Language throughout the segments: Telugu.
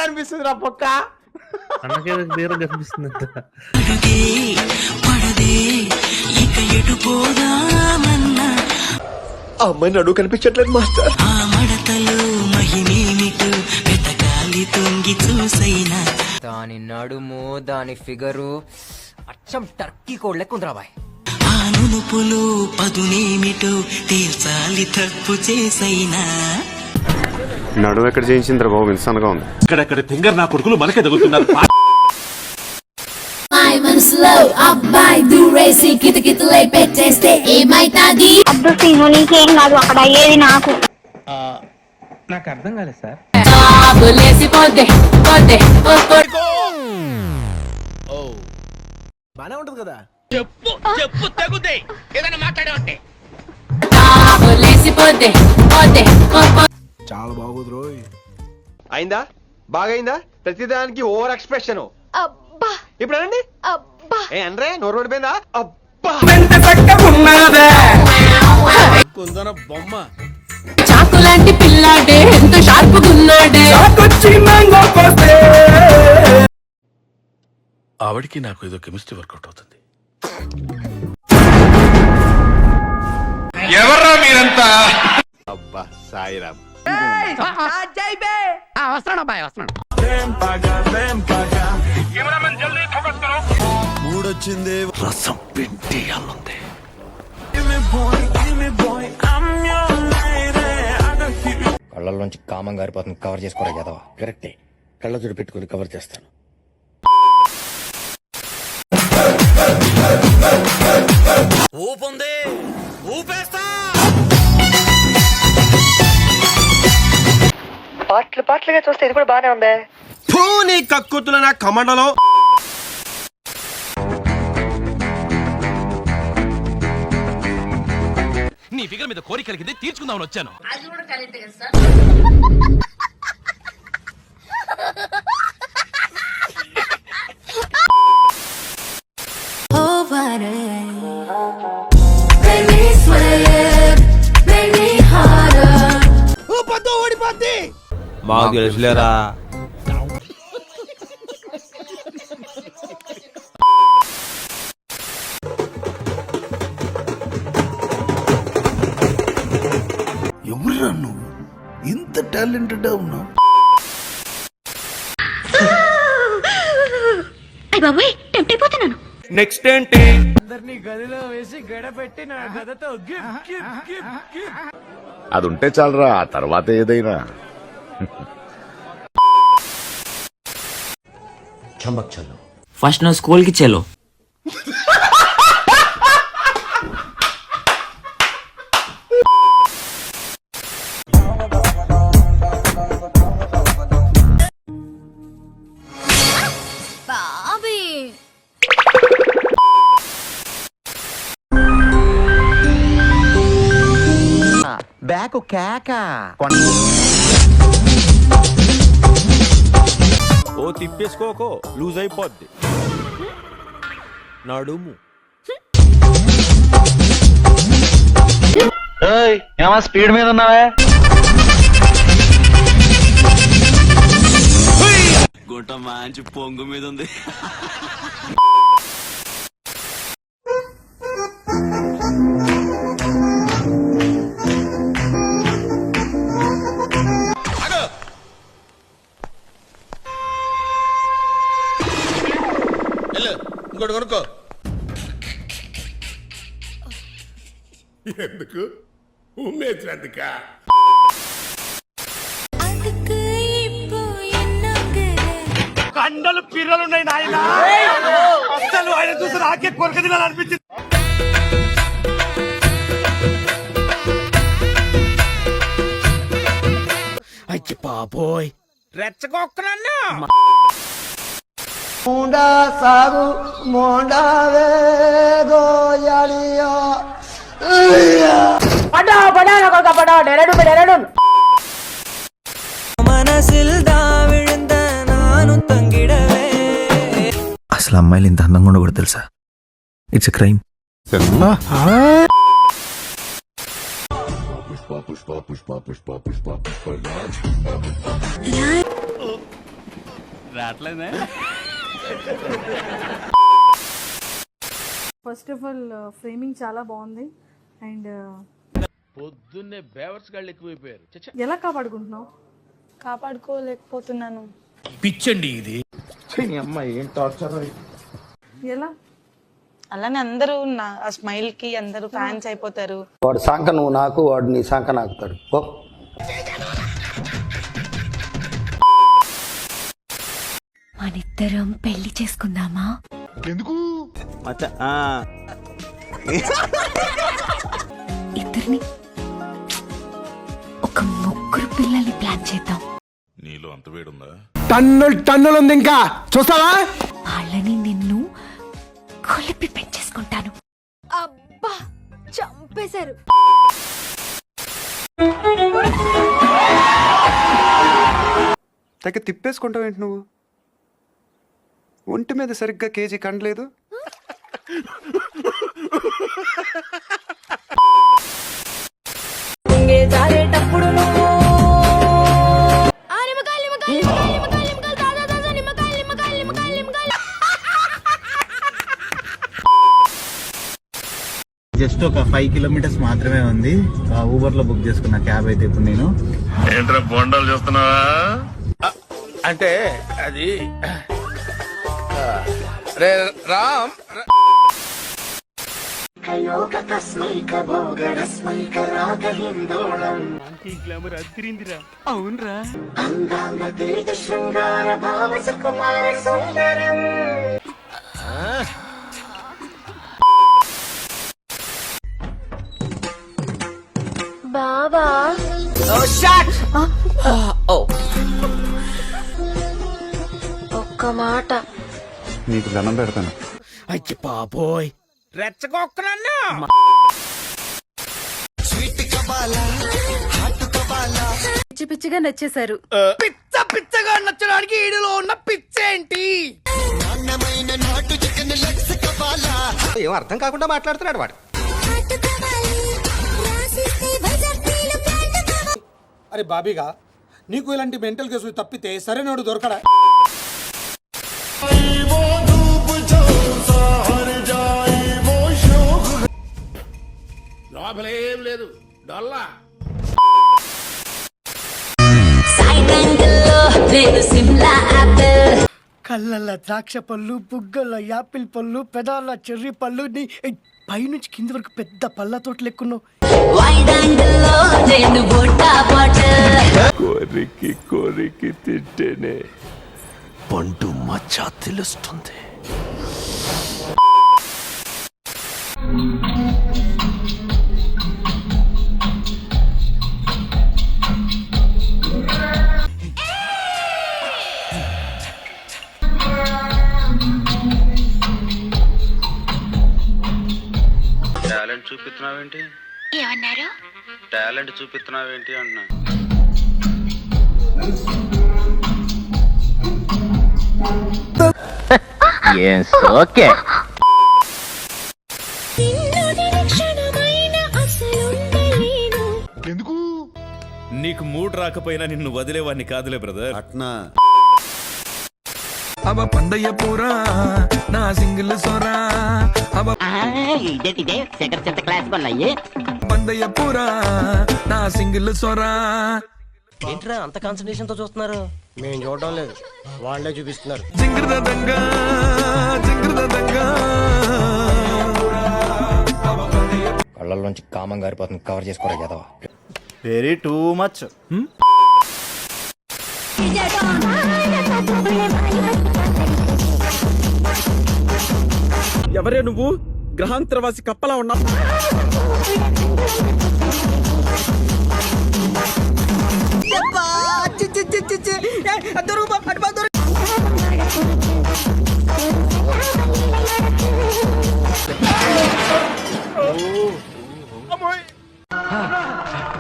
కనిపిస్తుంది రా పొక్క. అన్నకే క్లియర్ కనిపిస్తుంది. ఆ అమ్మాయి నడువు కనిపించట్లేదు మాస్టర్. దాని నడుము దాని ఫిగరు అచ్చం టర్కీ కోడ్ లెక్క ఉందిరా బాయ్. నునుపులు పదునేమిటో తేల్చాలి తప్పు చేసైనా. నడువు ఎక్కడ చేయించిందిరా బాబు, ఇన్సాన్గా ఉంది. ఇక్కడెక్కడ తింగర్ నా కొడుకులు మనకే తగులుతున్నారు. మనసులో అబ్బాయి దూరేసి కితకితలై పెట్టేస్తే ఏమైతాది? అబ్దు సీను నీకేం కాదు, అక్కడ అయ్యేది నాకు. నాకు అర్థం కాలేదు సార్. బానే ఉంటది కదా. చెప్పు తగుదే ఏదైనా మాట్లాడే ఉంటే. చాలా బాగోదు రోయ్. అయిందా? బాగైందా? ప్రతిదానికి ఓవర్ ఎక్స్ప్రెషన్. ఇప్పుడు అనండి. ఏ అనరే, నోరు పడిపోయిందా? అబ్బా కుందన బొమ్మ. చాకు లాంటి పిల్లాడే ఎంత షార్ప్ గున్నాడే. ఆవిడికి నాకు ఏదో కెమిస్ట్రీ వర్కౌట్ అవుతుంది. ఎవర్రా మీరంతా? అబ్బా సాయిరామ్. వస్తున్నాడు అబ్బాయి వస్తున్నాడు. మూడొచ్చింది. రసం పిండి అల్లుంది. కళ్ళల్లోంచి కామం గారిపోతుంది, కవర్ చేసుకోరా కదవా. కరెక్టే, కళ్ళ జోడు పెట్టుకుని కవర్ చేస్తాను. ఊపుంది, ఊపేస్తా. పాటలుగా చూస్తే ఇది కూడా బానే ఉంది. నీ కక్కుతుల నా కమండలో. నీ ఫిగర్ మీద కోరిక కలిగింది, తీర్చుకుందామని వచ్చాను. మాకు తెలుసులేరా. ఎవరురా నువ్వు? ఇంత టాలెంటెడ్ ఉన్నావు. నెక్స్ట్ ఏంటి? అది ఉంటే చాలరా, ఆ తర్వాత ఏదైనా. ఫస్ట్ నువ్వు స్కూల్ కి చెలో. బ్యాక్ కేక. ఓ తిప్పేసుకోకో, లూజ్ అయిపోద్ది నడుము. ఏమా స్పీడ్ మీద ఉన్నావే? గుంట మంచి పొంగు మీద ఉంది. ఇంకోటి కొనుక్కో. ఎందుకు? ఉమ్మేసినందుక? కండలు పిర్రలున్నాయి నాయన. అసలు ఆయన చూసి నాకే కొరక తినాలనిపించింది. అయ్యి బాబోయ్, రెచ్చగొక్కనన్నా. మోండా సాగు మోండా వేగోయాలియో పడా పడా కొరక పడా డెరడు డెరడు. మనసిల్ దావిழுந்த నాను తంగిడవే. అసలు అమ్మాయిలు ఇంత అందంగా ఉండకూడదు తెలుసా? It's a crime. First of all framing చాలా బాగుంది అండ్ పొద్దున్నే బేవర్స్ గాళ్ళు ఎక్కువైపోయారు. ఎలా కాపాడుకుంటున్నావు? కాపాడుకోలేకపోతున్నాను. పిచ్చండి ఇది. ఎలా? అలానే అందరూ ఆ స్మైల్ కి అందరూ ఫ్యాన్స్ అయిపోతారు. వాడు సాంక నువ్వు నాకు, వాడు నీ సాంక నాకుతాడు. మనిద్దరం పెళ్లి చేసుకుందామా? ఇద్దరిని ఒక ముగ్గురు పిల్లల్ని ప్లాన్ చేద్దాం. నీలో అంత వేడుందా? టన్నులు ఉంది ఇంకా చూస్తావా? వాళ్ళని నిన్ను కొలిపి పెంచేసుకుంటాను. అబ్బా చంపేశారు. తెగ తిప్పేసుకుంటావేంటి నువ్వు? ఒంటి మీద సరిగ్గా కేజీ కండలేదు. జారేటప్పుడు జస్ట్ ఒక 5 కిలోమీటర్స్ మాత్రమే ఉంది. ఊబర్ లో బుక్ చేసుకున్న క్యాబ్ అయితే ఇప్పుడు నేను. ఏంట్రా బొండాలు చేస్తున్నావా? అంటే అది రామ్ గ్లామర్ అదిరిందిరా. అవునరా. బాబా ఒక్క మాట నీకు దండం పెడతాను. అయ్యి బాబోయ్ రెచ్చగొక్కనన్నా. పిచ్చి పిచ్చిగా నచ్చేశారు. పిచ్చగా నచ్చడానికి ఈడులో ఉన్న పిచ్చేంటి? ఏం అర్థం కాకుండా మాట్లాడుతున్నాడు వాడు. అరే బాబీగా, నీకు ఇలాంటి మెంటల్ కేసులు తప్పితే సరైనోడు దొరకడా? లోపలేం లేదు డొల్లా. కళ్ళల్లో ద్రాక్ష పళ్ళు, బుగ్గల్లో యాపిల్ పళ్ళు, పెదాల చెర్రీ పళ్ళు, నీ పైనుంచి కింది వరకు పెద్ద పళ్ళ తోటలు ఎక్కున్నావు. కోరికి తింటేనే పండు మచ్చ తెలుస్తుంది. టాలెంట్ చూపిస్తున్నావేంటి? ఏమన్నారు? టాలెంట్ చూపిస్తున్నావేంటి అన్నా. ఓకే ఎందుకు? నీకు మూడ్ రాకపోయినా నిన్ను వదిలేవాడిని కాదులే బ్రదర్. అట్నా అవ పందయ్య పూరా నా సింగిల్ సోరా. పందయ్య పూరా నా సింగిల్ సోరా. ఏంట్రా అంత కాన్సన్ట్రేషన్ తో చూస్తున్నారు? మేము చూడడం లేదు, వాళ్ళే చూపిస్తున్నారు. జింగిర్ద దంగా జింగిర్ద దంగా. కళ్ళల్లోంచి కామం గారిపోతుంది, కవర్ చేసుకోరా యాదవ. Very too much. ఎవరే నువ్వు? గ్రహాంతరవాసి కప్పలా ఉన్నా.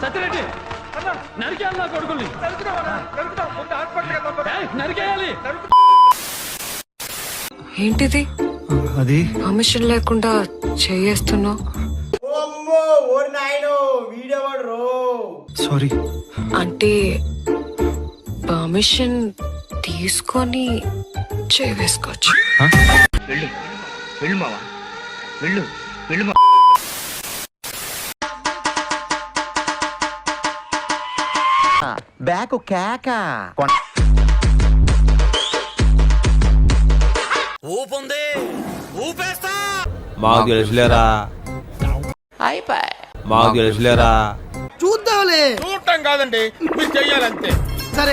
సత్యరెడ్డి నరికేయాలి నా కొడుకుల్ని. నరికేయాలి. ఏంటిది? అది పర్మిషన్ లేకుండా చేయేస్తున్నావు. సారీ. అంటే పర్మిషన్ తీసుకొని చేవేసుకోవచ్చు. బ్యాక్ కేక మాకు తెలుసులేరా మాకు తెలుసులేరా చూద్దాంలే. చూడటం కాదండి మీరు చెయ్యాలంతే. సరే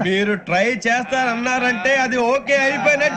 మీరు ట్రై చేస్తారన్నారంటే అది ఓకే అయిపోయినట్టు.